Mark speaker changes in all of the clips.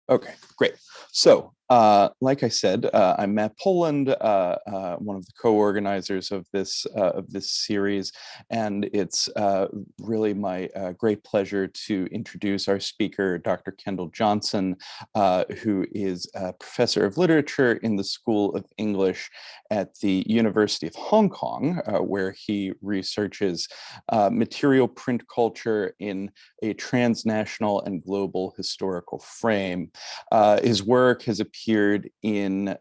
Speaker 1: Okay, great. So, like I said, I'm Matt Poland, one of the co-organizers of this series, and it's really my great pleasure to introduce our speaker, Dr. Kendall Johnson, who is a professor of literature in the School of English at the University of Hong Kong, where he researches material print culture in a transnational and global historical frame. His work has appeared in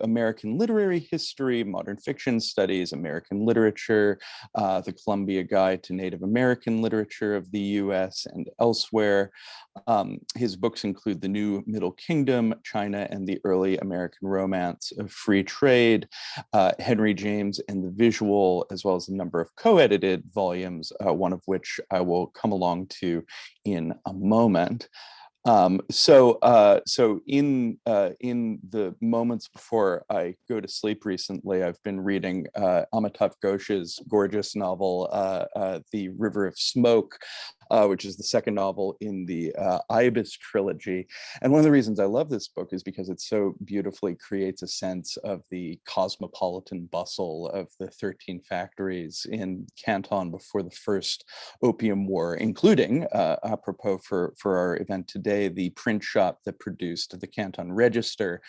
Speaker 1: American literary history, modern fiction studies, American literature, the Columbia Guide to Native American Literature of the US and elsewhere. His books include The New Middle Kingdom, China and the Early American Romance of Free Trade, Henry James and the Visual, as well as a number of co-edited volumes, one of which I will come along to in a moment. So in the moments before I go to sleep recently, I've been reading Amitav Ghosh's gorgeous novel, The River of Smoke, which is the second novel in the Ibis trilogy. And one of the reasons I love this book is because it so beautifully creates a sense of the cosmopolitan bustle of the 13 factories in Canton before the First Opium War, including, apropos for our event today, the print shop that produced the Canton Register,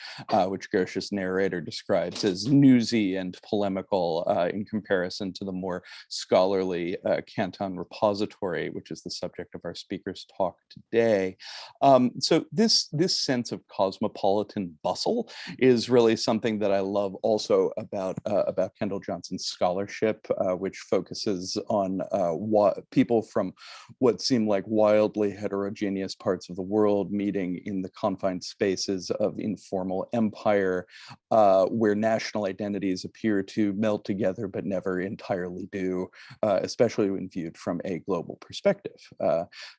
Speaker 1: which Ghosh's narrator describes as newsy and polemical in comparison to the more scholarly Canton Repository, which is the subject of our speaker's talk today. So this sense of cosmopolitan bustle is really something that I love also about Kendall Johnson's scholarship, which focuses on people from what seem like wildly heterogeneous parts of the world meeting in the confined spaces of informal empire, where national identities appear to melt together but never entirely do, especially when viewed from a global perspective.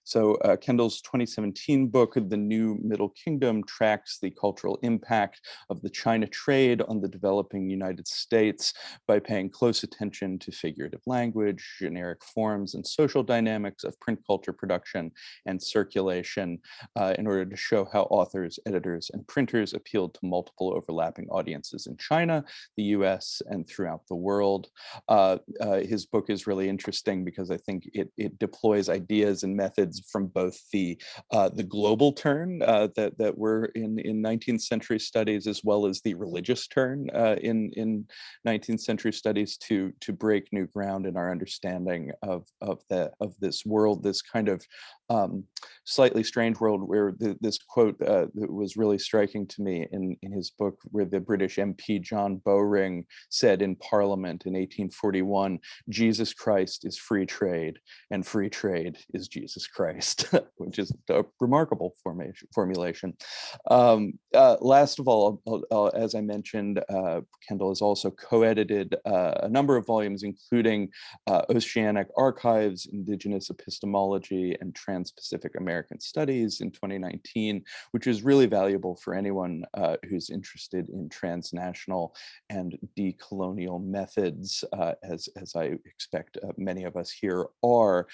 Speaker 1: So Kendall's 2017 book, The New Middle Kingdom, tracks the cultural impact of the China trade on the developing United States by paying close attention to figurative language, generic forms, and social dynamics of print culture production and circulation in order to show how authors, editors, and printers appealed to multiple overlapping audiences in China, the US, and throughout the world. His book is really interesting because I think it deploys ideas and methods from both the global turn that were in 19th century studies, as well as the religious turn in 19th century studies to break new ground in our understanding of this world, this kind of slightly strange world where this quote that was really striking to me in his book, where the British MP John Bowring said in Parliament in 1841, "Jesus Christ is free trade, and free trade is Jesus Christ," which is a remarkable formulation. Last of all, as I mentioned, Kendall has also co-edited a number of volumes, including Oceanic Archives, Indigenous Epistemology, and Trans-Pacific American Studies in 2019, which is really valuable for anyone who's interested in transnational and decolonial methods, as I expect many of us here are.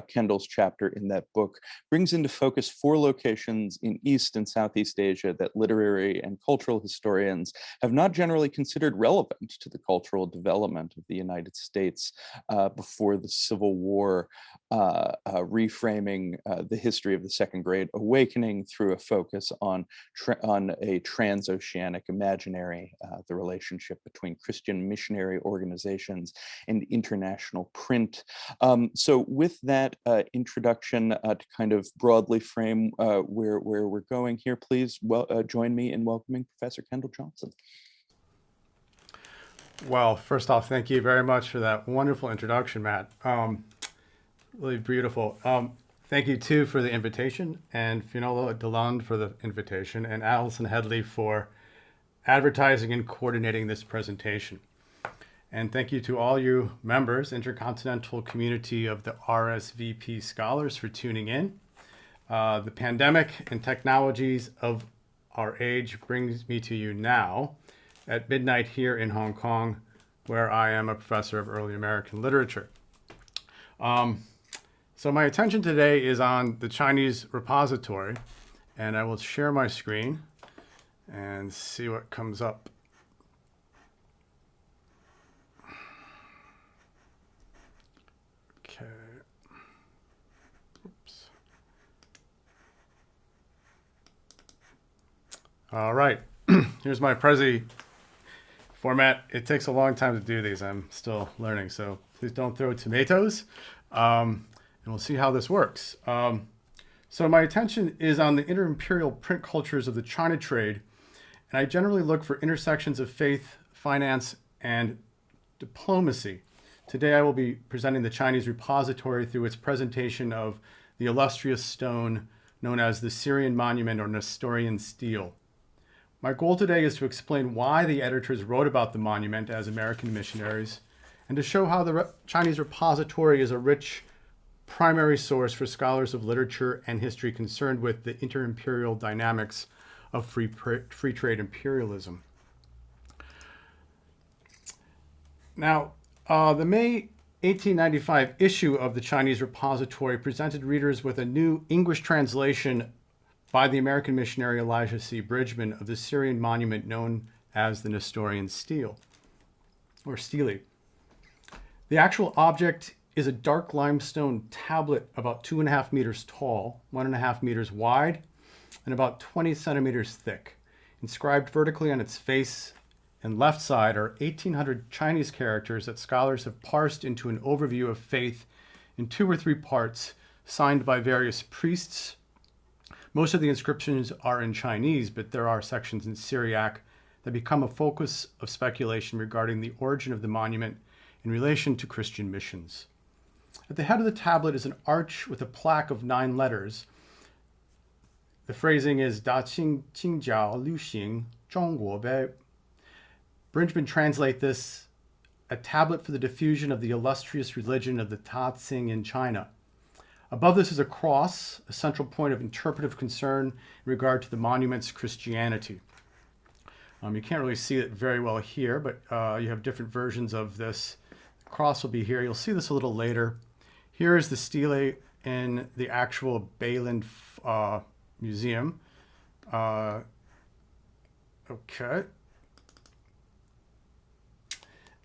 Speaker 1: Kendall's chapter in that book brings into focus 4 locations in East and Southeast Asia that literary and cultural historians have not generally considered relevant to the cultural development of the United States before the Civil War, reframing the history of the Second Great Awakening through a focus on a transoceanic imaginary, the relationship between Christian missionary organizations and international print. So with that introduction to kind of broadly frame where we're going here, please join me in welcoming Professor Kendall Johnson.
Speaker 2: Well, first off, thank you very much for that wonderful introduction, Matt. Really beautiful. Thank you, too, for the invitation, and Finola DeLund for the invitation, and Alison Headley for advertising and coordinating this presentation. And thank you to all you members, intercontinental community of the RSVP scholars, for tuning in. The pandemic and technologies of our age brings me to you now at midnight here in Hong Kong, where I am a professor of early American literature. So my attention today is on the Chinese repository And I will share my screen and see what comes up. Okay. Oops. All right. Here's my Prezi format. It takes a long time to do these. I'm still learning, so please don't throw tomatoes. And we'll see how this works. So my attention is on the inter-imperial print cultures of the China trade, and I generally look for intersections of faith, finance, and diplomacy. Today I will be presenting the Chinese repository through its presentation of the illustrious stone known as the Syrian monument or Nestorian Stele. My goal today is to explain why the editors wrote about the monument as American missionaries, and to show how the Chinese repository is a rich primary source for scholars of literature and history concerned with the inter-imperial dynamics of free trade imperialism. Now, the May 1895 issue of the Chinese repository presented readers with a new English translation by the American missionary Elijah C. Bridgman of the Syrian monument known as the Nestorian Stele, or Stele. The actual object is a dark limestone tablet about 2.5 meters tall, 1.5 meters wide, and about 20 centimeters thick. Inscribed vertically on its face and left side are 1,800 Chinese characters that scholars have parsed into an overview of faith in 2 or 3 parts, signed by various priests. Most of the inscriptions are in Chinese, but there are sections in Syriac that become a focus of speculation regarding the origin of the monument in relation to Christian missions. At the head of the tablet is an arch with a plaque of 9 letters. The phrasing is Da Qing Qing Jiao Liu Xing Zhongguo Bei. Bridgman translate this, a tablet for the diffusion of the illustrious religion of the Ta Tsing in China. Above this is a cross, a central point of interpretive concern in regard to the monument's Christianity. You can't really see it very well here, but you have different versions of this. The cross will be here. You'll see this a little later. Here is the stele in the actual Bayland Museum. Okay.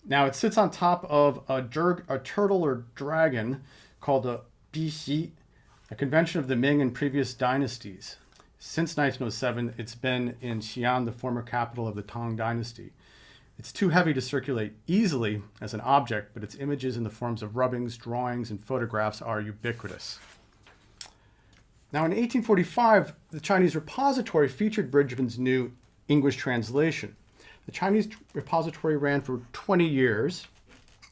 Speaker 2: Now it sits on top of a turtle or dragon called a Bixi, a convention of the Ming and previous dynasties. Since 1907, it's been in Xi'an, the former capital of the Tang Dynasty. It's too heavy to circulate easily as an object, but its images in the forms of rubbings, drawings, and photographs are ubiquitous. Now, in 1845, the Chinese repository featured Bridgman's new English translation. The Chinese repository ran for 20 years,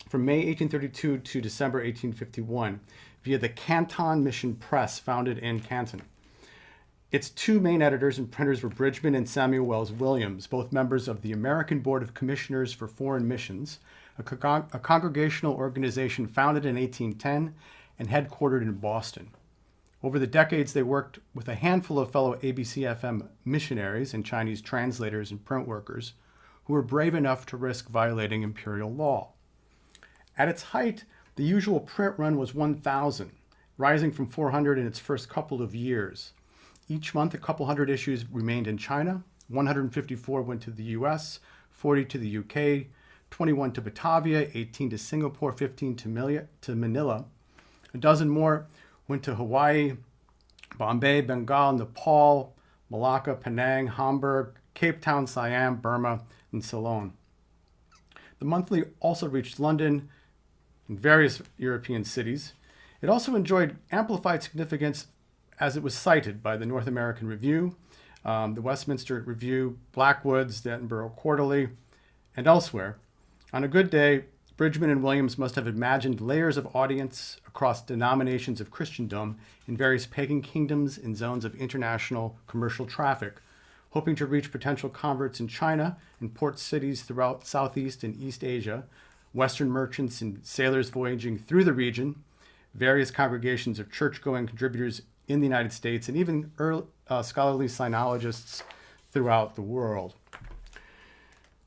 Speaker 2: from May 1832 to December 1851, via the Canton Mission Press, founded in Canton. Its 2 main editors and printers were Bridgman and Samuel Wells Williams, both members of the American Board of Commissioners for Foreign Missions, a congregational organization founded in 1810 and headquartered in Boston. Over the decades, they worked with a handful of fellow AMCFM missionaries and Chinese translators and print workers who were brave enough to risk violating imperial law. At its height, the usual print run was 1,000, rising from 400 in its first couple of years. Each month, a couple hundred issues remained in China. 154 went to the US, 40 to the UK, 21 to Batavia, 18 to Singapore, 15 to Manila. A dozen more went to Hawaii, Bombay, Bengal, Nepal, Malacca, Penang, Hamburg, Cape Town, Siam, Burma, and Ceylon. The monthly also reached London and various European cities. It also enjoyed amplified significance as it was cited by the North American Review, the Westminster Review, Blackwood's, the Edinburgh Quarterly, and elsewhere. On a good day, Bridgman and Williams must have imagined layers of audience across denominations of Christendom in various pagan kingdoms and zones of international commercial traffic, hoping to reach potential converts in China and port cities throughout Southeast and East Asia, Western merchants and sailors voyaging through the region, various congregations of church-going contributors in the United States, and even scholarly sinologists throughout the world.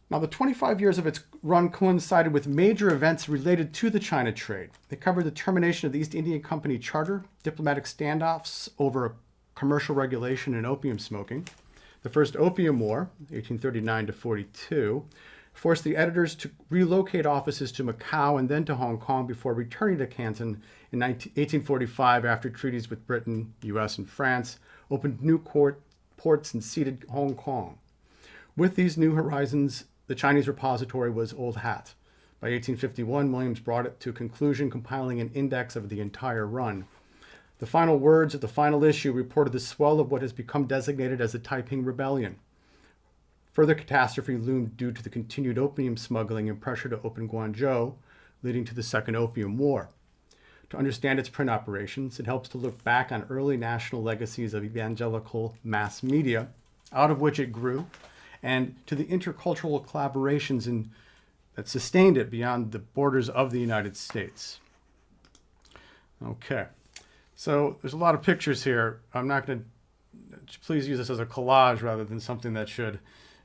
Speaker 2: Now, the 25 years of its run coincided with major events related to the China trade. They covered the termination of the East India Company charter, diplomatic standoffs over commercial regulation and opium smoking. The First Opium War, 1839 to 42, forced the editors to relocate offices to Macau and then to Hong Kong before returning to Canton in 1845 after treaties with Britain, US, and France opened new ports and ceded Hong Kong. With these new horizons, the Chinese repository was old hat. By 1851, Williams brought it to conclusion, compiling an index of the entire run. The final words of the final issue reported the swell of what has become designated as the Taiping Rebellion. Further catastrophe loomed due to the continued opium smuggling and pressure to open Guangzhou, leading to the Second Opium War. To understand its print operations, it helps to look back on early national legacies of evangelical mass media, out of which it grew, and to the intercultural collaborations that sustained it beyond the borders of the United States. Okay, so there's a lot of pictures here. I'm not going to, please use this as a collage rather than something that should,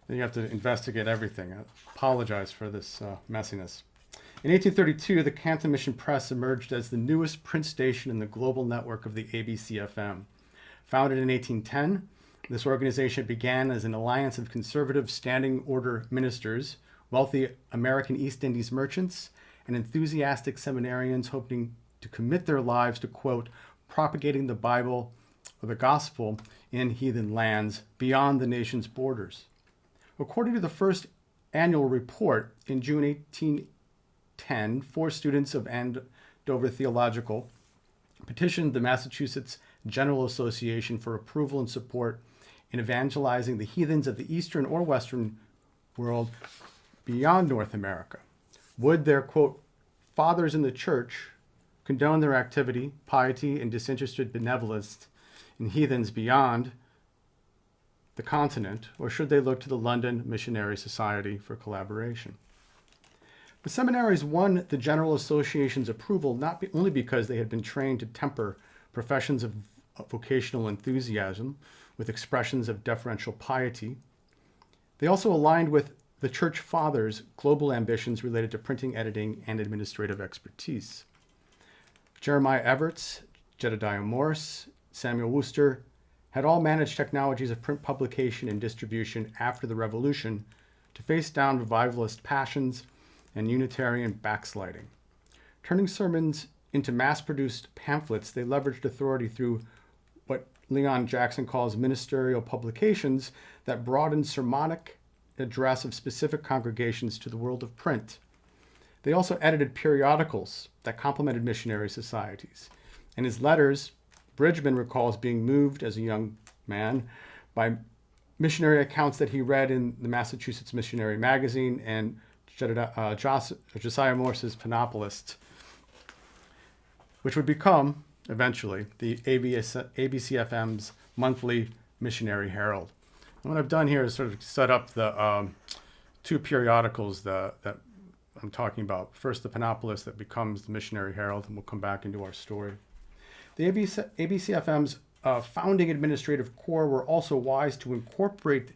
Speaker 2: then you have to investigate everything. I apologize for this messiness. In 1832, the Canton Mission Press emerged as the newest print station in the global network of the ABCFM. Founded in 1810, this organization began as an alliance of conservative standing order ministers, wealthy American East Indies merchants, and enthusiastic seminarians hoping to commit their lives to, quote, propagating the Bible or the gospel in heathen lands beyond the nation's borders. According to the first annual report in June 1810, 4 students of Andover Theological petitioned the Massachusetts General Association for approval and support in evangelizing the heathens of the Eastern or Western world beyond North America. Would their, quote, fathers in the church condone their activity, piety, and disinterested benevolence in heathens beyond the continent, or should they look to the London Missionary Society for collaboration? The seminaries won the General Association's approval not only because they had been trained to temper professions of vocational enthusiasm with expressions of deferential piety. They also aligned with the Church Fathers' global ambitions related to printing, editing, and administrative expertise. Jeremiah Everts, Jedediah Morse, Samuel Worcester had all managed technologies of print publication and distribution after the Revolution to face down revivalist passions and Unitarian backsliding. Turning sermons into mass-produced pamphlets, they leveraged authority through what Leon Jackson calls ministerial publications that broadened sermonic address of specific congregations to the world of print. They also edited periodicals that complemented missionary societies. In his letters, Bridgman recalls being moved as a young man by missionary accounts that he read in the Massachusetts Missionary Magazine and Josiah Morse's Panoplist, which would become, eventually, the ABCFM's monthly Missionary Herald. And what I've done here is sort of set up the 2 periodicals that I'm talking about. First, the Panoplist that becomes the Missionary Herald, and we'll come back into our story. The ABCFM's founding administrative core were also wise to incorporate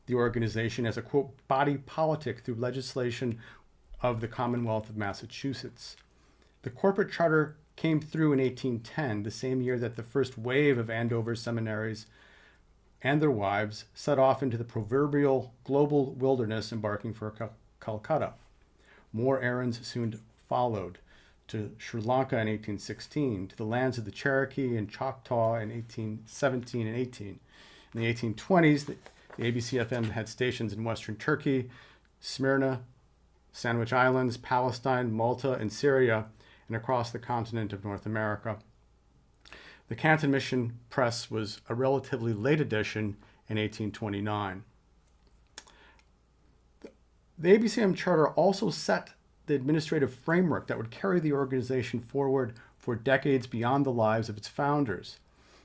Speaker 2: the organization as a, quote, body politic through legislation of the Commonwealth of Massachusetts. The corporate charter came through in 1810, the same year that the first wave of Andover seminaries and their wives set off into the proverbial global wilderness, embarking for Calcutta. More errands soon followed, to Sri Lanka in 1816, to the lands of the Cherokee and Choctaw in 1817 and 18. In the 1820s, the ABCFM had stations in Western Turkey, Smyrna, Sandwich Islands, Palestine, Malta, and Syria, and across the continent of North America. The Canton Mission Press was a relatively late addition in 1829. The ABCM Charter also set the administrative framework that would carry the organization forward for decades beyond the lives of its founders.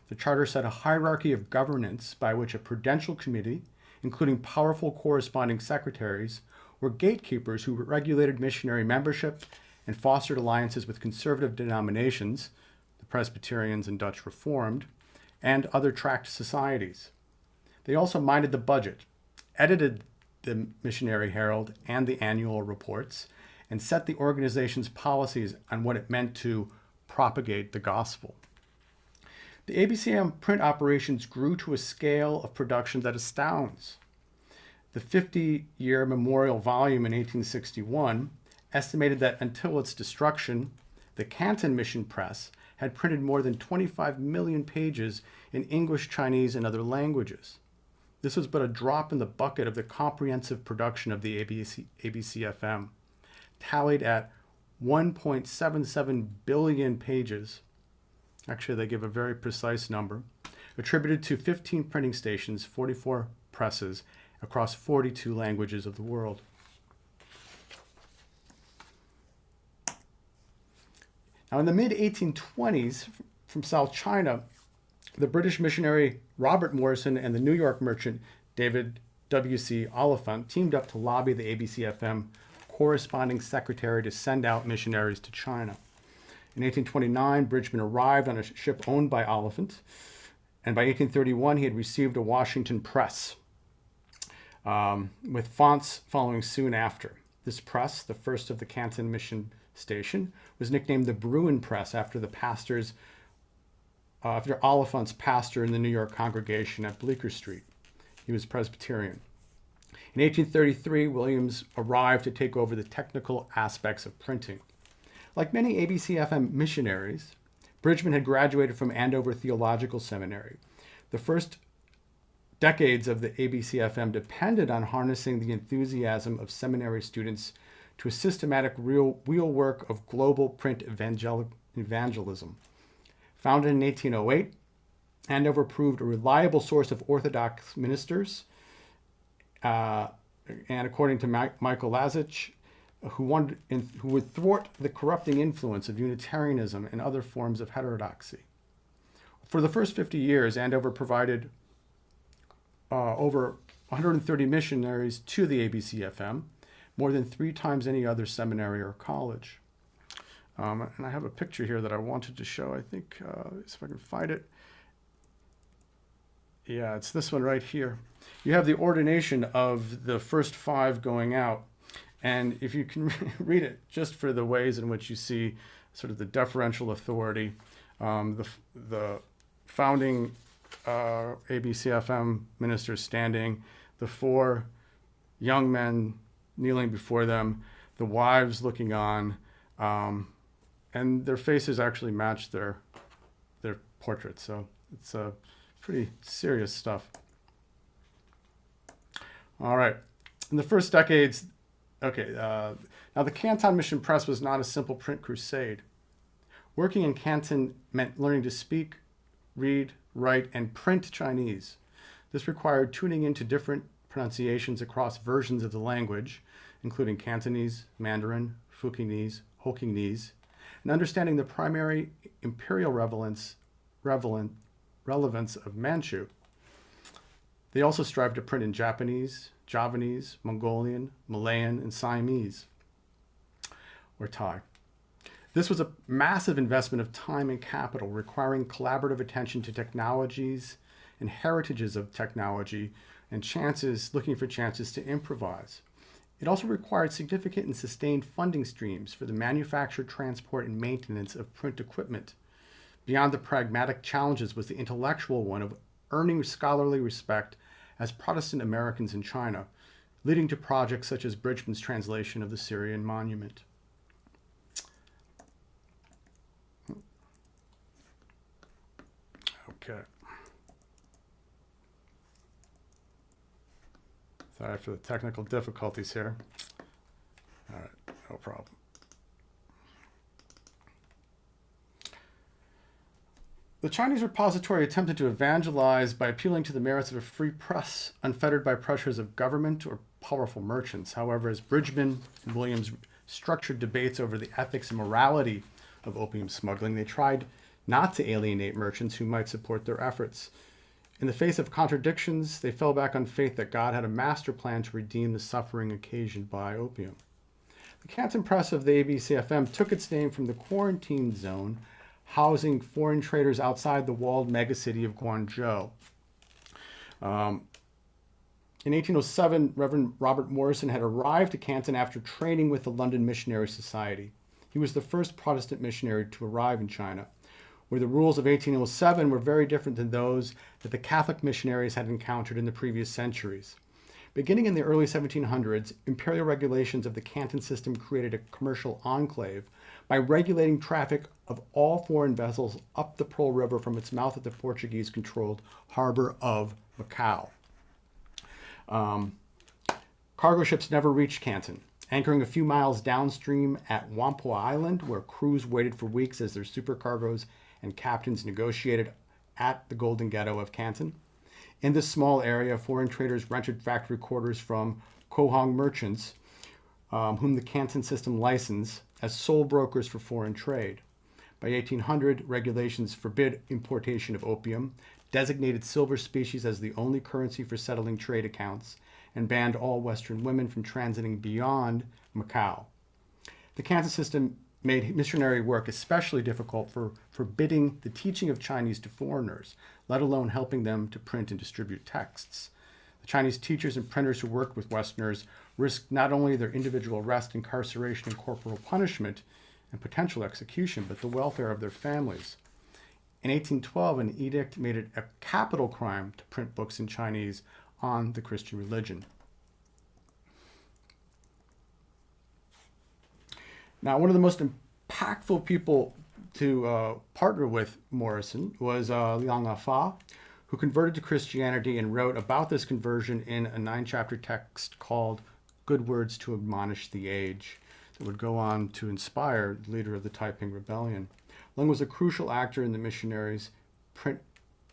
Speaker 2: The Charter set a hierarchy of governance by which a prudential committee, including powerful corresponding secretaries, were gatekeepers who regulated missionary membership and fostered alliances with conservative denominations, the Presbyterians and Dutch Reformed, and other tract societies. They also minded the budget, edited the Missionary Herald and the annual reports, and set the organization's policies on what it meant to propagate the gospel. The ABCM print operations grew to a scale of production that astounds. The 50-year memorial volume in 1861 estimated that until its destruction, the Canton mission press had printed more than 25 million pages in English, Chinese, and other languages. This was but a drop in the bucket of the comprehensive production of the ABCFM, tallied at 1.77 billion pages. Actually, they give a very precise number, attributed to 15 printing stations, 44 presses, across 42 languages of the world. Now, in the mid-1820s, from South China, the British missionary Robert Morrison and the New York merchant David W.C. Oliphant teamed up to lobby the ABCFM corresponding secretary to send out missionaries to China. In 1829, Bridgman arrived on a ship owned by Oliphant, and by 1831, he had received a Washington press, with fonts following soon after. This press, the first of the Canton mission station, was nicknamed the Bruin Press after Oliphant's pastor in the New York congregation at Bleecker Street. He was Presbyterian. In 1833, Williams arrived to take over the technical aspects of printing. Like many ABCFM missionaries, Bridgman had graduated from Andover Theological Seminary. The first decades of the ABCFM depended on harnessing the enthusiasm of seminary students to a systematic wheelwork of global print evangelism. Founded in 1808, Andover proved a reliable source of Orthodox ministers, and according to Michael Lazich, who would thwart the corrupting influence of Unitarianism and other forms of heterodoxy. For the first 50 years, Andover provided over 130 missionaries to the ABCFM, more than 3 times any other seminary or college. And I have a picture here that I wanted to show. I think, if I can find it. Yeah, it's this one right here. You have the ordination of the first 5 going out. And if you can read it, just for the ways in which you see sort of the deferential authority, the founding ABCFM ministers standing, the 4 young men kneeling before them, the wives looking on, and their faces actually match their portraits. So it's pretty serious stuff. All right. In the first decades, now the Canton Mission Press was not a simple print crusade. Working in Canton meant learning to speak, read, write, and print Chinese. This required tuning into different pronunciations across versions of the language, including Cantonese, Mandarin, Fukienese, Hokkienese, and understanding the primary imperial relevance of Manchu. They also strived to print in Japanese, Javanese, Mongolian, Malayan, and Siamese, or Thai. This was a massive investment of time and capital, requiring collaborative attention to technologies and heritages of technology and looking for chances to improvise. It also required significant and sustained funding streams for the manufacture, transport, and maintenance of print equipment. Beyond the pragmatic challenges was the intellectual one of earning scholarly respect as Protestant Americans in China, leading to projects such as Bridgman's translation of the Syrian monument. Okay. Sorry for the technical difficulties here. All right, no problem. The Chinese repository attempted to evangelize by appealing to the merits of a free press, unfettered by pressures of government or powerful merchants. However, as Bridgman and Williams structured debates over the ethics and morality of opium smuggling, they tried not to alienate merchants who might support their efforts. In the face of contradictions, they fell back on faith that God had a master plan to redeem the suffering occasioned by opium. The Canton Press of the ABCFM took its name from the quarantine zone housing foreign traders outside the walled megacity of Guangzhou. In 1807, Reverend Robert Morrison had arrived to Canton after training with the London Missionary Society. He was the first Protestant missionary to arrive in China. where the rules of 1807 were very different than those that the Catholic missionaries had encountered in the previous centuries. Beginning in the early 1700s, imperial regulations of the Canton system created a commercial enclave by regulating traffic of all foreign vessels up the Pearl River from its mouth at the Portuguese-controlled harbor of Macau. Cargo ships never reached Canton, anchoring a few miles downstream at Whampoa Island, where crews waited for weeks as their supercargoes and captains negotiated at the Golden Ghetto of Canton. In this small area, foreign traders rented factory quarters from Quahog merchants, whom the Canton system licensed as sole brokers for foreign trade. By 1800, regulations forbid importation of opium, designated silver species as the only currency for settling trade accounts, and banned all Western women from transiting beyond Macau. The Canton system made missionary work especially difficult for forbidding the teaching of Chinese to foreigners, let alone helping them to print and distribute texts. The Chinese teachers and printers who worked with Westerners risked not only their individual arrest, incarceration, and corporal punishment, and potential execution, but the welfare of their families. In 1812, an edict made it a capital crime to print books in Chinese on the Christian religion. Now, one of the most impactful people to partner with Morrison was Liang Fa, who converted to Christianity and wrote about this conversion in a 9-chapter text called Good Words to Admonish the Age, that would go on to inspire the leader of the Taiping Rebellion. Lung was a crucial actor in the missionaries' print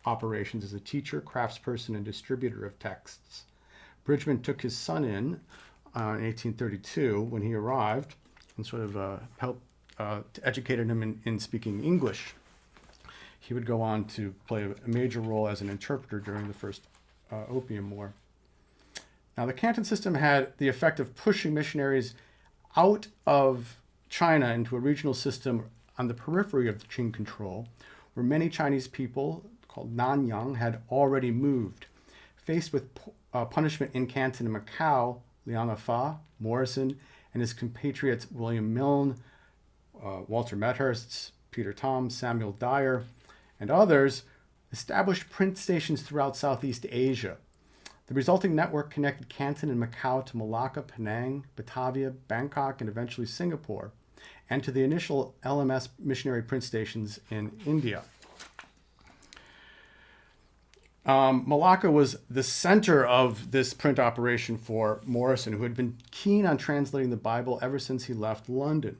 Speaker 2: operations as a teacher, craftsperson, and distributor of texts. Bridgman took his son in 1832 when he arrived and sort of helped educated him in speaking English. He would go on to play a major role as an interpreter during the First Opium War. Now, the Canton system had the effect of pushing missionaries out of China into a regional system on the periphery of the Qing control, where many Chinese people, called Nanyang, had already moved. Faced with punishment in Canton and Macau, Liang Fa, Morrison, and his compatriots William Milne, Walter Medhurst, Peter Thom, Samuel Dyer, and others established print stations throughout Southeast Asia. The resulting network connected Canton and Macau to Malacca, Penang, Batavia, Bangkok, and eventually Singapore, and to the initial LMS missionary print stations in India. Malacca was the center of this print operation for Morrison, who had been keen on translating the Bible ever since he left London.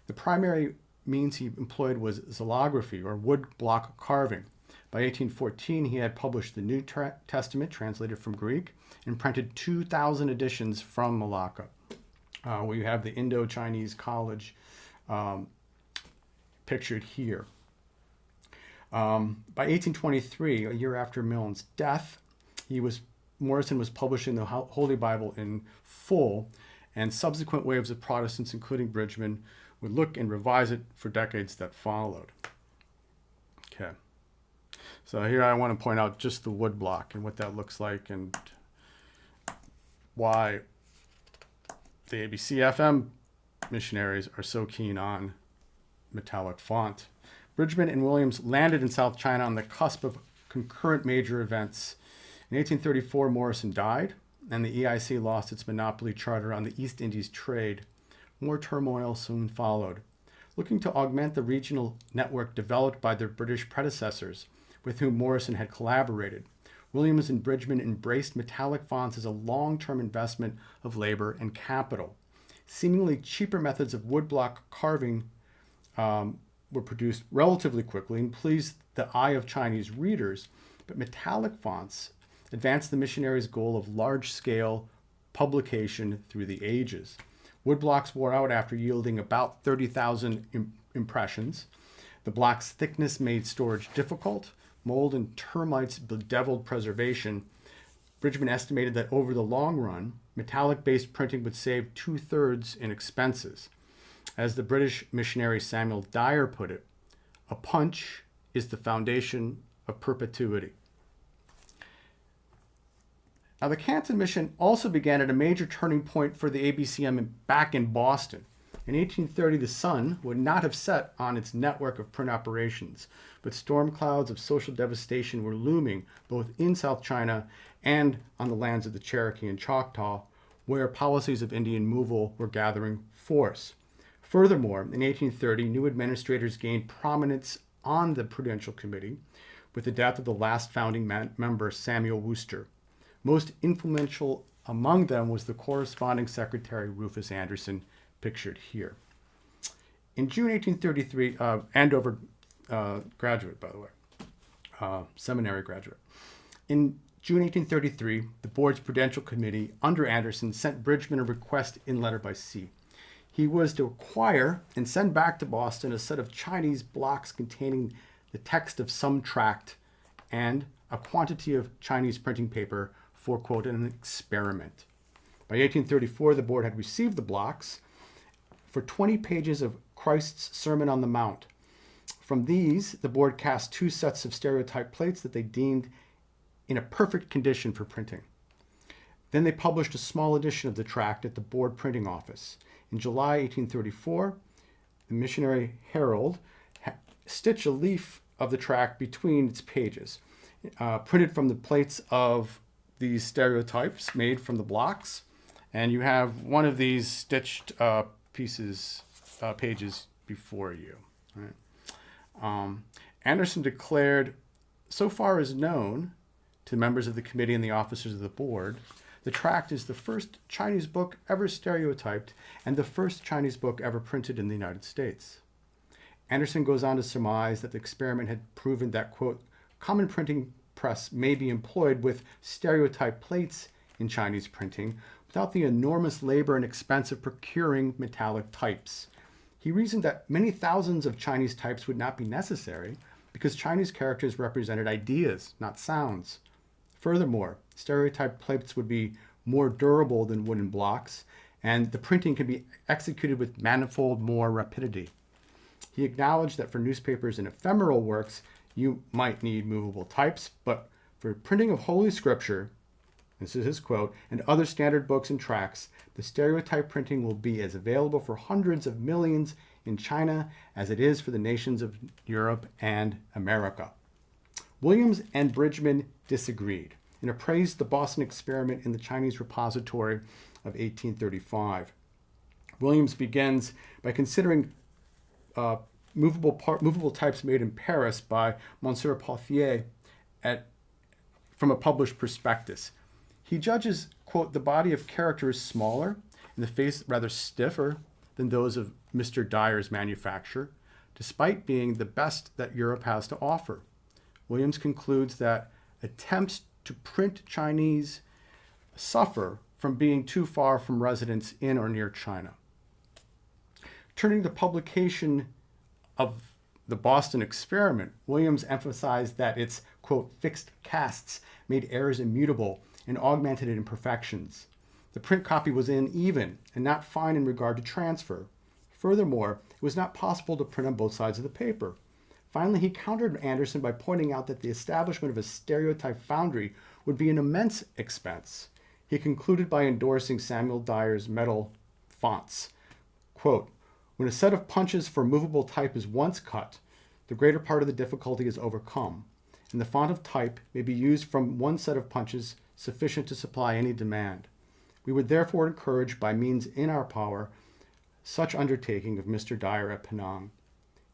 Speaker 2: The primary means he employed was xylography, or wood block carving. By 1814, he had published the New Testament, translated from Greek, and printed 2,000 editions from Malacca. We have the Indo-Chinese College pictured here. By 1823, a year after Milne's death, Morrison was publishing the Holy Bible in full, and subsequent waves of Protestants, including Bridgman, would look and revise it for decades that followed. Okay. So here I want to point out just the wood block and what that looks like and why the AMCFM missionaries are so keen on metallic font. Bridgman and Williams landed in South China on the cusp of concurrent major events. In 1834, Morrison died, and the EIC lost its monopoly charter on the East Indies trade. More turmoil soon followed. Looking to augment the regional network developed by their British predecessors, with whom Morrison had collaborated, Williams and Bridgman embraced metallic fonts as a long-term investment of labor and capital. Seemingly cheaper methods of woodblock carving were produced relatively quickly and pleased the eye of Chinese readers, but metallic fonts advanced the missionaries' goal of large-scale publication through the ages. Woodblocks wore out after yielding about 30,000 impressions. The block's thickness made storage difficult. Mold and termites bedeviled preservation. Bridgman estimated that over the long run, metallic-based printing would save 2/3 in expenses. As the British missionary Samuel Dyer put it, a punch is the foundation of perpetuity. Now, the Canton mission also began at a major turning point for the ABCM back in Boston, In 1830, the sun would not have set on its network of print operations, but storm clouds of social devastation were looming both in South China and on the lands of the Cherokee and Choctaw, where policies of Indian removal were gathering force. Furthermore, in 1830, new administrators gained prominence on the Prudential Committee with the death of the last founding member, Samuel Worcester. Most influential among them was the corresponding secretary, Rufus Anderson, pictured here. In June 1833, Andover graduate, by the way, seminary graduate. In June 1833, the board's Prudential Committee under Anderson sent Bridgman a request in letter by sea. He was to acquire and send back to Boston a set of Chinese blocks containing the text of some tract and a quantity of Chinese printing paper for, quote, an experiment. By 1834, the board had received the blocks for 20 pages of Christ's Sermon on the Mount. From these, the board cast 2 sets of stereotype plates that they deemed in a perfect condition for printing. Then they published a small edition of the tract at the board printing office. In July 1834, the Missionary Herald stitched a leaf of the tract between its pages, printed from the plates of these stereotypes made from the blocks. And you have one of these stitched pages before you. Right? Anderson declared, so far as known to members of the committee and the officers of the board, the tract is the first Chinese book ever stereotyped and the first Chinese book ever printed in the United States. Anderson goes on to surmise that the experiment had proven that, quote, common printing press may be employed with stereotype plates in Chinese printing without the enormous labor and expense of procuring metallic types. He reasoned that many thousands of Chinese types would not be necessary because Chinese characters represented ideas, not sounds. Furthermore, stereotype plates would be more durable than wooden blocks, and the printing could be executed with manifold more rapidity. He acknowledged that for newspapers and ephemeral works, you might need movable types, but for printing of Holy Scripture, this is his quote, and other standard books and tracts, the stereotype printing will be as available for hundreds of millions in China as it is for the nations of Europe and America. Williams and Bridgman disagreed and appraised the Boston experiment in the Chinese repository of 1835. Williams begins by considering movable types made in Paris by Monsieur Pothier from a published prospectus. He judges, quote, the body of character is smaller and the face rather stiffer than those of Mr. Dyer's manufacture, despite being the best that Europe has to offer. Williams concludes that attempts to print Chinese suffer from being too far from residence in or near China. Turning to publication of the Boston experiment, Williams emphasized that its, quote, fixed casts made errors immutable and augmented imperfections. The print copy was uneven and not fine in regard to transfer. Furthermore, it was not possible to print on both sides of the paper. Finally, he countered Anderson by pointing out that the establishment of a stereotype foundry would be an immense expense. He concluded by endorsing Samuel Dyer's metal fonts. Quote, when a set of punches for movable type is once cut, the greater part of the difficulty is overcome, and the font of type may be used from one set of punches sufficient to supply any demand. We would therefore encourage, by means in our power, such undertaking of Mr. Dyer at Penang.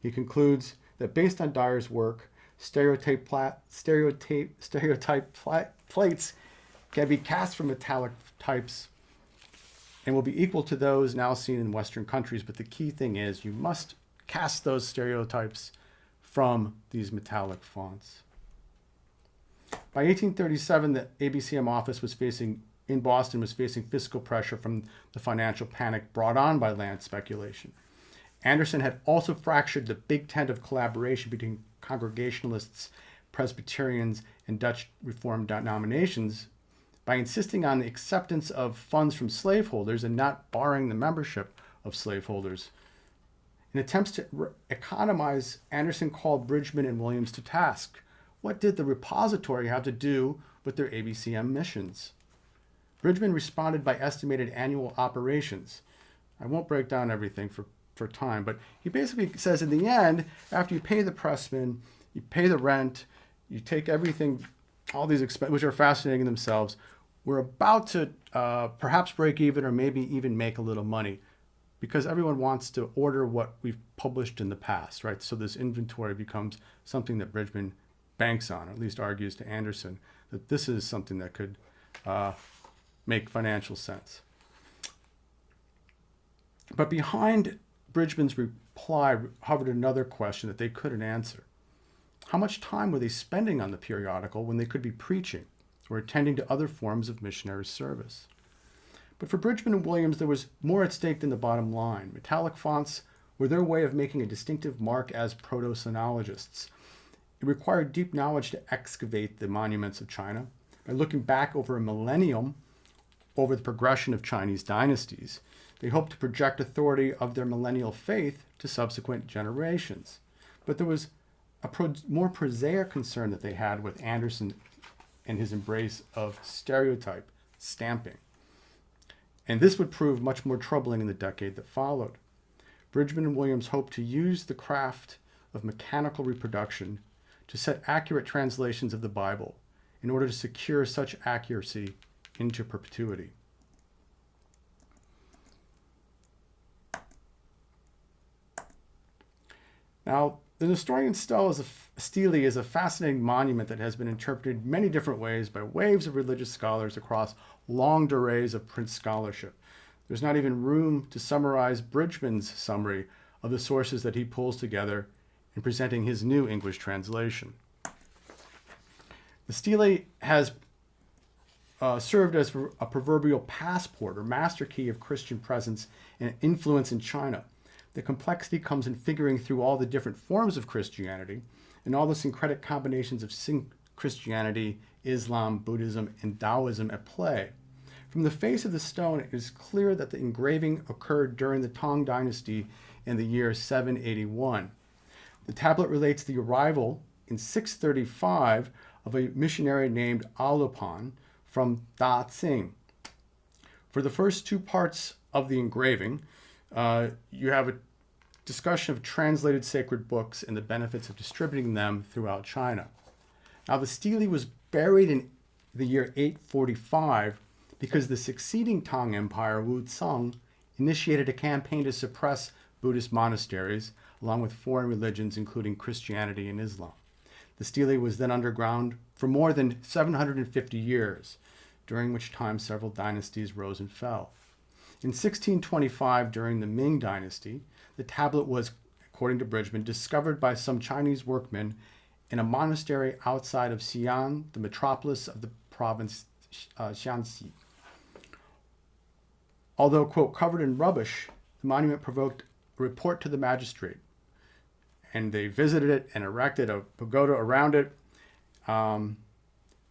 Speaker 2: He concludes that based on Dyer's work, stereotype plates can be cast from metallic types and will be equal to those now seen in Western countries. But the key thing is you must cast those stereotypes from these metallic fonts. By 1837, the ABCM office in Boston was facing fiscal pressure from the financial panic brought on by land speculation. Anderson had also fractured the big tent of collaboration between Congregationalists, Presbyterians, and Dutch Reformed denominations by insisting on the acceptance of funds from slaveholders and not barring the membership of slaveholders. In attempts to economize, Anderson called Bridgman and Williams to task. What did the repository have to do with their ABCM missions? Bridgman responded by estimated annual operations. I won't break down everything for time, but he basically says in the end, after you pay the pressman, you pay the rent, you take everything, all these expenses, which are fascinating in themselves, we're about to perhaps break even or maybe even make a little money, because everyone wants to order what we've published in the past, right? So this inventory becomes something that Bridgman banks on, or at least argues to Anderson, that this is something that could make financial sense. But behind Bridgman's reply hovered another question that they couldn't answer. How much time were they spending on the periodical when they could be preaching or attending to other forms of missionary service? But for Bridgman and Williams, there was more at stake than the bottom line. Metallic fonts were their way of making a distinctive mark as proto-sinologists. It required deep knowledge to excavate the monuments of China. By looking back over a millennium over the progression of Chinese dynasties, they hoped to project authority of their millennial faith to subsequent generations. But there was a more prosaic concern that they had with Anderson and his embrace of stereotype stamping. And this would prove much more troubling in the decade that followed. Bridgman and Williams hoped to use the craft of mechanical reproduction to set accurate translations of the Bible in order to secure such accuracy into perpetuity. Now, the Nestorian Stele is a fascinating monument that has been interpreted many different ways by waves of religious scholars across long arrays of print scholarship. There's not even room to summarize Bridgman's summary of the sources that he pulls together in presenting his new English translation. The Stele has served as a proverbial passport or master key of Christian presence and influence in China. The complexity comes in figuring through all the different forms of Christianity and all the syncretic combinations of Christianity, Islam, Buddhism, and Taoism at play. From the face of the stone, it is clear that the engraving occurred during the Tang Dynasty in the year 781. The tablet relates the arrival in 635 of a missionary named Alupon from Daqing. For the first two parts of the engraving, you have a discussion of translated sacred books and the benefits of distributing them throughout China. Now, the Stele was buried in the year 845 because the succeeding Tang Empire, Wu Tsang, initiated a campaign to suppress Buddhist monasteries, along with foreign religions, including Christianity and Islam. The Stele was then underground for more than 750 years, during which time several dynasties rose and fell. In 1625, during the Ming Dynasty, the tablet was, according to Bridgman, discovered by some Chinese workmen in a monastery outside of Xi'an, the metropolis of the province Shaanxi. Although, quote, covered in rubbish, the monument provoked a report to the magistrate, and they visited it and erected a pagoda around it.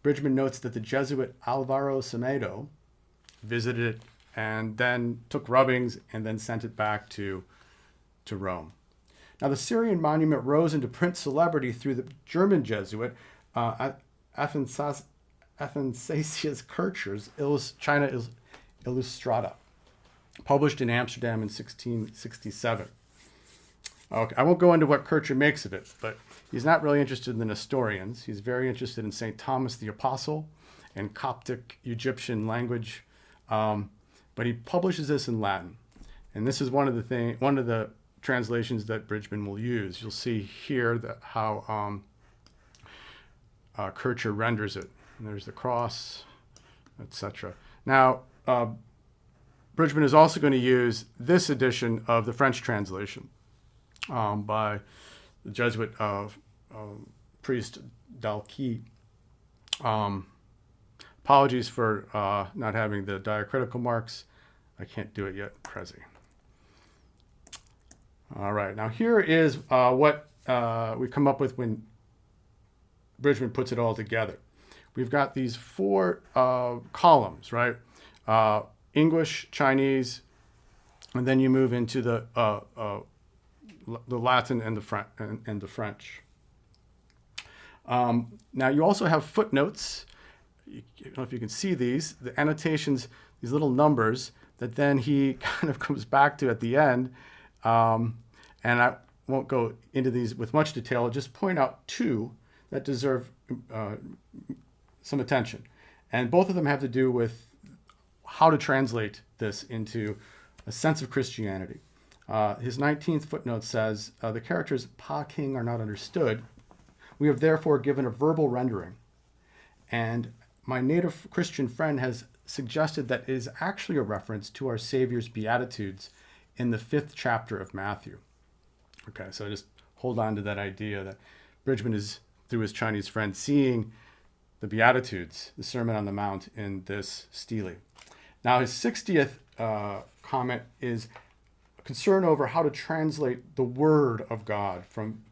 Speaker 2: Bridgman notes that the Jesuit Alvaro Semedo visited it and then took rubbings and then sent it back to Rome. Now, the Syrian monument rose into print celebrity through the German Jesuit Athanasius Kircher's China Illustrata, published in Amsterdam in 1667. Okay, I won't go into what Kircher makes of it, but he's not really interested in the Nestorians. He's very interested in St. Thomas the Apostle and Coptic Egyptian language, but he publishes this in Latin. And this is one of the translations that Bridgman will use. You'll see here how Kircher renders it. And there's the cross, etc. Now, Bridgman is also going to use this edition of the French translation by the Jesuit priest Dalki. Apologies for not having the diacritical marks. I can't do it yet, Prezi. All right, now here is what we come up with when Bridgman puts it all together. We've got these four columns, right? English, Chinese, and then you move into the Latin and the French. Now you also have footnotes. I don't know if you can see these, the annotations, these little numbers that then he kind of comes back to at the end. And I won't go into these with much detail. I'll just point out two that deserve some attention. And both of them have to do with how to translate this into a sense of Christianity. His 19th footnote says, the characters Pa King are not understood. We have therefore given a verbal rendering. And my native Christian friend has suggested that it is actually a reference to our Savior's Beatitudes in the 5th chapter of Matthew. Okay, so just hold on to that idea that Bridgman is, through his Chinese friend, seeing the Beatitudes, the Sermon on the Mount, in this Stele. Now, his 60th comment is concern over how to translate the Word of God from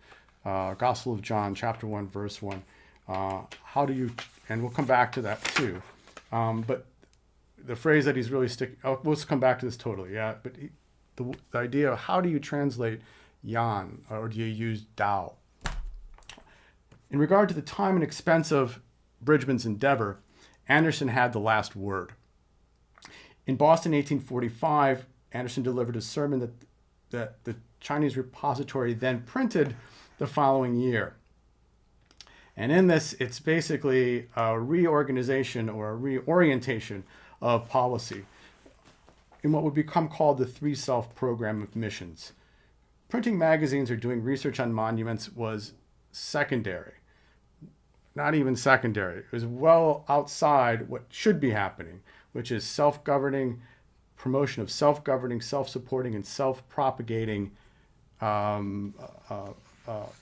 Speaker 2: Gospel of John, chapter 1, verse 1. How do you, and we'll come back to that too, but the phrase that he's really sticking, we'll come back to this totally, yeah, but the idea of how do you translate Yan, or do you use Dao? In regard to the time and expense of Bridgman's endeavor, Anderson had the last word. In Boston, 1845, Anderson delivered a sermon that the Chinese repository then printed the following year. And in this, it's basically a reorganization or a reorientation of policy in what would become called the Three Self program of missions. Printing magazines or doing research on monuments was secondary. Not even secondary. It was well outside what should be happening, which is self-governing, promotion of self-governing, self-supporting, and self-propagating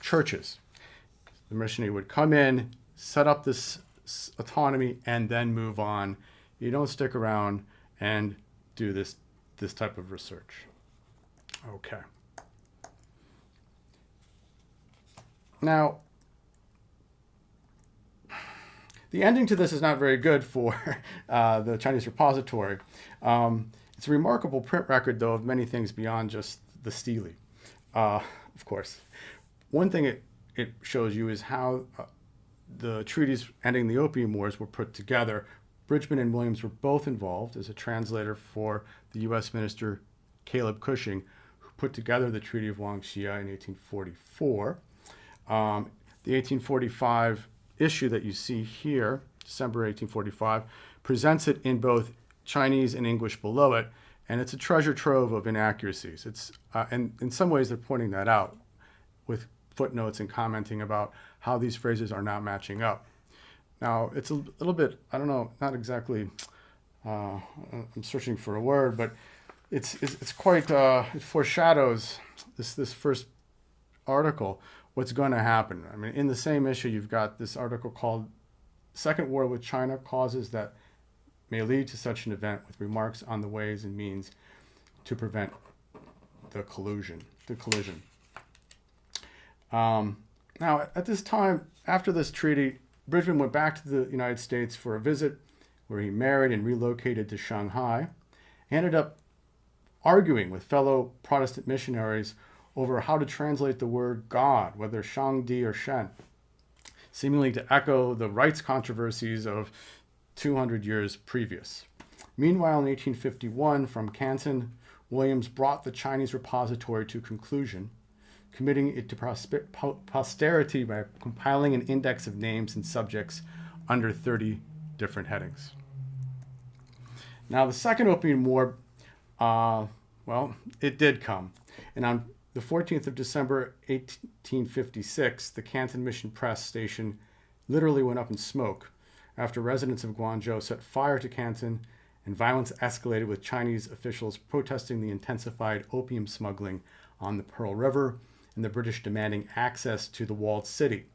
Speaker 2: churches. The missionary would come in, set up this autonomy, and then move on. You don't stick around and do this type of research. Okay. Now, the ending to this is not very good for the Chinese repository. It's a remarkable print record, though, of many things beyond just the Stele, of course. One thing it shows you is how the treaties ending the Opium Wars were put together. Bridgman and Williams were both involved as a translator for the U.S. minister Caleb Cushing, who put together the Treaty of Guangzhou in 1844. The 1845 issue that you see here, December 1845, presents it in both Chinese and English below it, and it's a treasure trove of inaccuracies. It's and in some ways they're pointing that out with footnotes and commenting about how these phrases are not matching up. Now, it's a little bit, I don't know, not exactly, I'm searching for a word, but it's quite, it foreshadows this first article, what's going to happen. I mean, in the same issue, you've got this article called Second War with China Causes That May Lead to Such an Event, with remarks on the ways and means to prevent the collision. Now, at this time, after this treaty, Bridgman went back to the United States for a visit where he married and relocated to Shanghai. He ended up arguing with fellow Protestant missionaries over how to translate the word God, whether Shangdi or Shen, seemingly to echo the rights controversies of 200 years previous. Meanwhile, in 1851, from Canton, Williams brought the Chinese repository to conclusion, committing it to posterity by compiling an index of names and subjects under 30 different headings. Now, the Second Opium War, well, it did come. And on the 14th of December, 1856, the Canton Mission Press station literally went up in smoke after residents of Guangzhou set fire to Canton, and violence escalated with Chinese officials protesting the intensified opium smuggling on the Pearl River and the British demanding access to the walled city.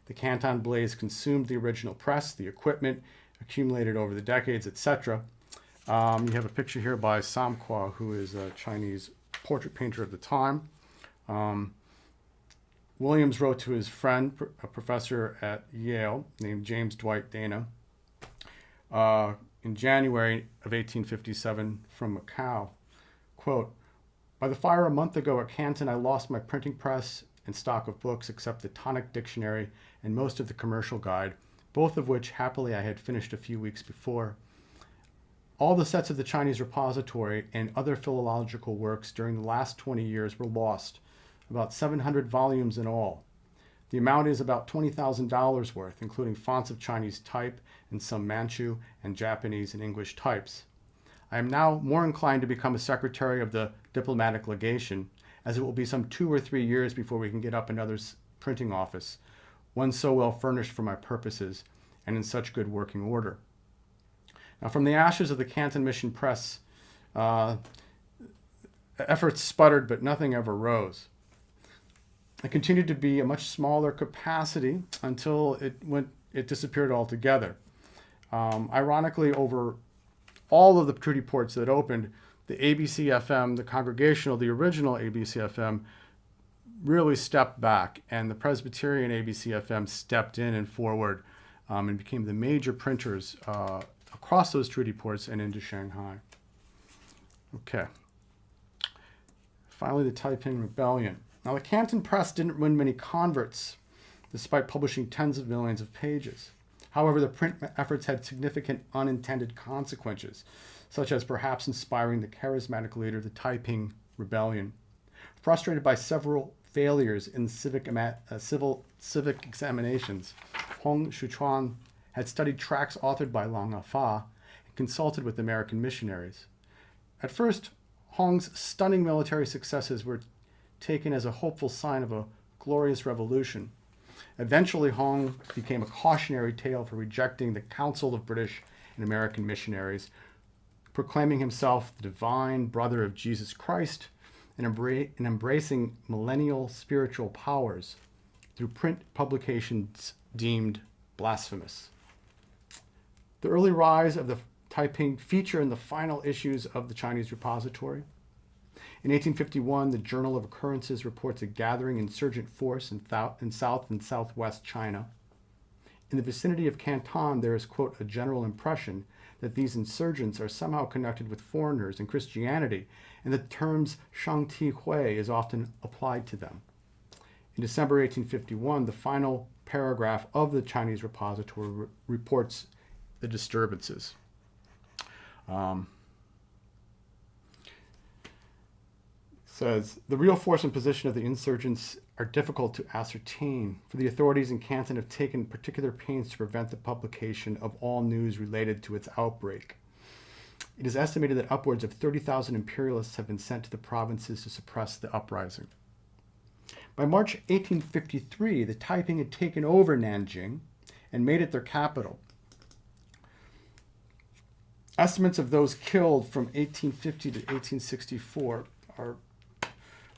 Speaker 2: The Canton blaze consumed the original press, the equipment accumulated over the decades, etc. You have a picture here by Sam Kwa, who is a Chinese portrait painter of the time. Williams wrote to his friend, a professor at Yale named James Dwight Dana, in January of 1857 from Macau, quote, "By the fire a month ago at Canton, I lost my printing press and stock of books except the Tonic Dictionary and most of the commercial guide, both of which happily I had finished a few weeks before. All the sets of the Chinese repository and other philological works during the last 20 years were lost, about 700 volumes in all. The amount is about $20,000 worth, including fonts of Chinese type and some Manchu and Japanese and English types. I am now more inclined to become a secretary of the diplomatic legation, as it will be some 2 or 3 years before we can get up another printing office, one so well furnished for my purposes and in such good working order. Now, from the ashes of the Canton Mission Press, efforts sputtered, but nothing ever rose. It continued to be a much smaller capacity until it disappeared altogether. Ironically, over all of the treaty ports that opened, the ABCFM, the congregational, the original ABCFM, really stepped back, and the Presbyterian ABCFM stepped in and forward and became the major printers across those treaty ports and into Shanghai. Okay. Finally, the Taiping Rebellion. Now, the Canton Press didn't win many converts, despite publishing tens of millions of pages. However, the print efforts had significant unintended consequences, such as perhaps inspiring the charismatic leader of the Taiping Rebellion. Frustrated by several failures in civic examinations, Hong Shuchuan had studied tracts authored by Lang Fa and consulted with American missionaries. At first, Hong's stunning military successes were taken as a hopeful sign of a glorious revolution. Eventually, Hong became a cautionary tale for rejecting the counsel of British and American missionaries, proclaiming himself the divine brother of Jesus Christ and embracing millennial spiritual powers through print publications deemed blasphemous. The early rise of the Taiping feature in the final issues of the Chinese repository. In 1851, the Journal of Occurrences reports a gathering insurgent force in South and Southwest China. In the vicinity of Canton, there is, quote, a general impression that these insurgents are somehow connected with foreigners and Christianity, and the terms Shangti Hui is often applied to them. In December 1851, the final paragraph of the Chinese repository reports the disturbances. Says, the real force and position of the insurgents are difficult to ascertain, for the authorities in Canton have taken particular pains to prevent the publication of all news related to its outbreak. It is estimated that upwards of 30,000 imperialists have been sent to the provinces to suppress the uprising. By March 1853, the Taiping had taken over Nanjing and made it their capital. Estimates of those killed from 1850 to 1864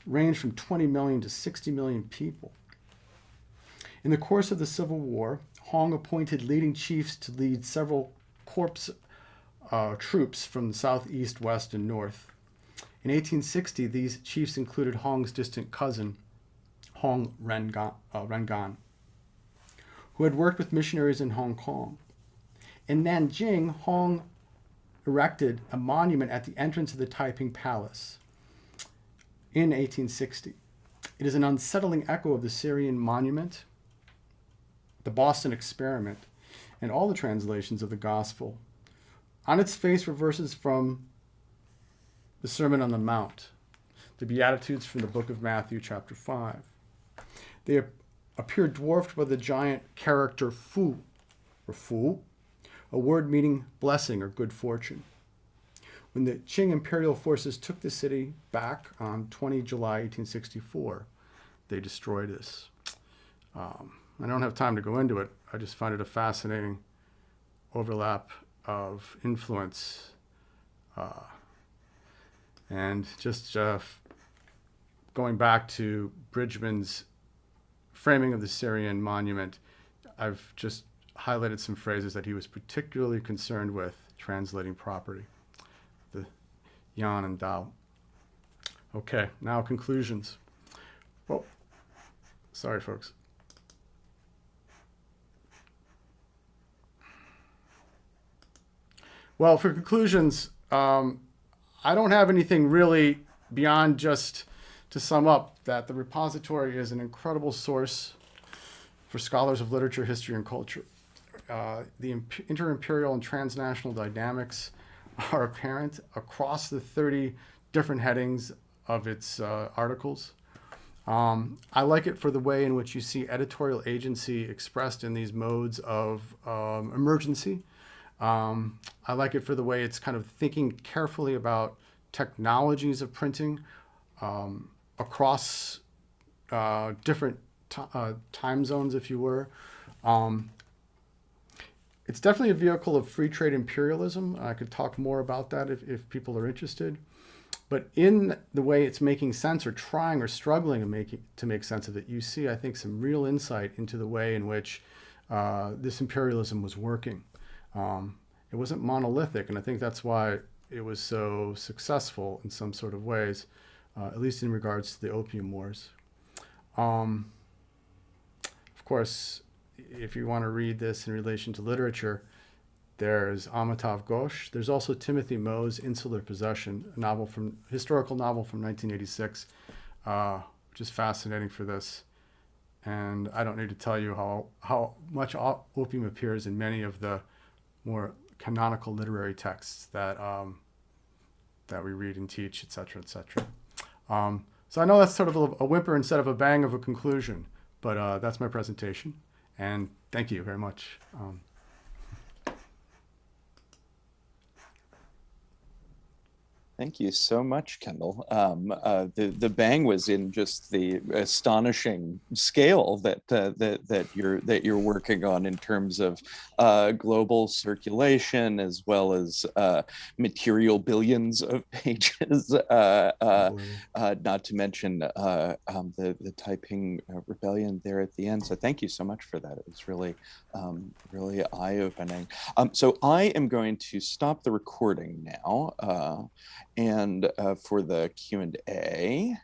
Speaker 2: range from 20 million to 60 million people. In the course of the Civil War, Hong appointed leading chiefs to lead several corps troops from the southeast, west, and north. In 1860, these chiefs included Hong's distant cousin, Hong Rengan, who had worked with missionaries in Hong Kong. In Nanjing, Hong erected a monument at the entrance of the Taiping Palace in 1860. It is an unsettling echo of the Syrian monument, the Boston Experiment, and all the translations of the Gospel. On its face were verses from the Sermon on the Mount, the Beatitudes from the book of Matthew, chapter 5. They appear dwarfed by the giant character Fu, or Fu, a word meaning blessing or good fortune. When the Qing imperial forces took the city back on 20 July 1864, they destroyed this. I don't have time to go into it. I just find it a fascinating overlap of influence. And just going back to Bridgman's framing of the Syrian monument, I've just highlighted some phrases that he was particularly concerned with translating properly. The Yan and Dao. Okay, now conclusions. Well, sorry, folks. Well, for conclusions, I don't have anything really beyond just to sum up that the repository is an incredible source for scholars of literature, history, and culture. the inter-imperial and transnational dynamics are apparent across the 30 different headings of its articles. I like it for the way in which you see editorial agency expressed in these modes of emergency. I like it for the way it's kind of thinking carefully about technologies of printing across different time zones, if you were. It's definitely a vehicle of free trade imperialism. I could talk more about that if people are interested. But in the way it's making sense or trying or struggling to make sense of it, you see, I think, some real insight into the way in which this imperialism was working. It wasn't monolithic, and I think that's why it was so successful in some sort of ways, at least in regards to the Opium Wars. Of course, if you want to read this in relation to literature, there's Amitav Ghosh. There's also Timothy Moe's Insular Possession, a historical novel from 1986, which is fascinating for this. And I don't need to tell you how much opium appears in many of the more canonical literary texts that that we read and teach, etc., etc. So I know that's sort of a whimper instead of a bang of a conclusion, but that's my presentation, and thank you very much.
Speaker 1: Thank you so much, Kendall. The bang was in just the astonishing scale that you're working on in terms of global circulation, as well as material billions of pages. Not to mention the Taiping rebellion there at the end. So thank you so much for that. It was really really eye-opening. So I am going to stop the recording now. And for the Q&A,